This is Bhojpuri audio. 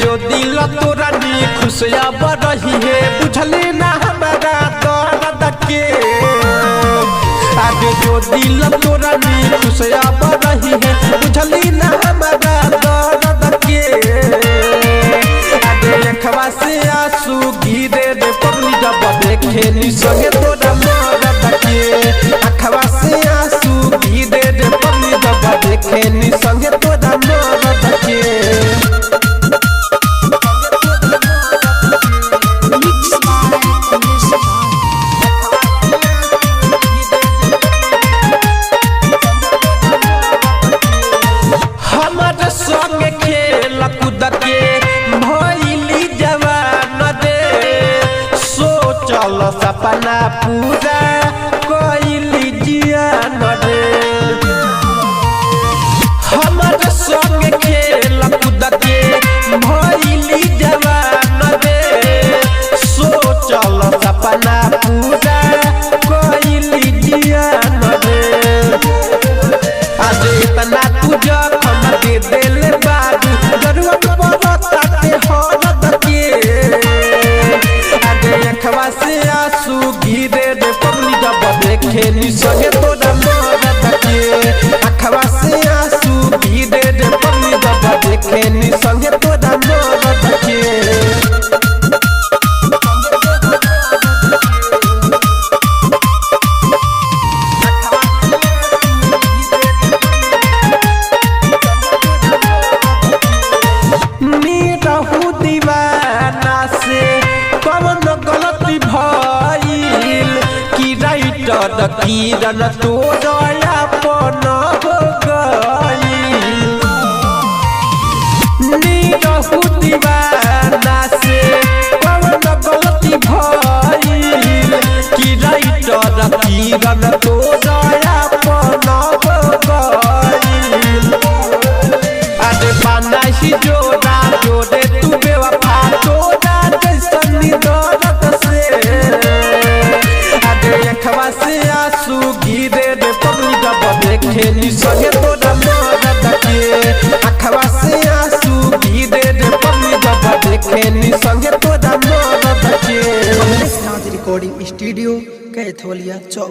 जो दिल तोरा नी खुशिया बढ़ी है बुझले ना हमारा दर्द के। आगे जो दिल तोरा नी खुशिया बढ़ी है बुझली ना हमारा दर्द के। आगे अखवा से आंसू गिरे रे पगली जब देखे नी संगे तोरा मरद के। अखवा से आंसू गिरे रे पगली जब देखे नी संगे तोरा मरद के। संगे खेल कूद के भइली जवान रे सोचल सपना पूरा कइली जियान रे। हमारे संगे खेल कूद के भइली जवान रे सोचल सपना पूरा कइली जियान रे। आज इतना तुझा दे दिल बाबू जरूरत पड़ता है हरद के। आगे अखवा से आंसू गिरे रे पगली जब देखे नी संगे तोरा मरद के। अखवा से आंसू गिरे रे पगली जब देखे नी संगे तोरा मरद के। किरण तोरा अपन हो गइल निरहु दीवाना से कौन गलती भइल। किरण तोरा अपन हो गइल। अरे बना ही जोड़ा जोड़े तू बेवफा तोरा जैसन दर्द से। आगे अखवा से आंसू गिरे रे पगली जब देखे नी संगे तोरा मरद के। अखवा से आंसू गिरे रे पगली जब देखे नी संगे तोरा मरद के। रिकॉर्डिंग स्टूडियो कैथोलिया चौक।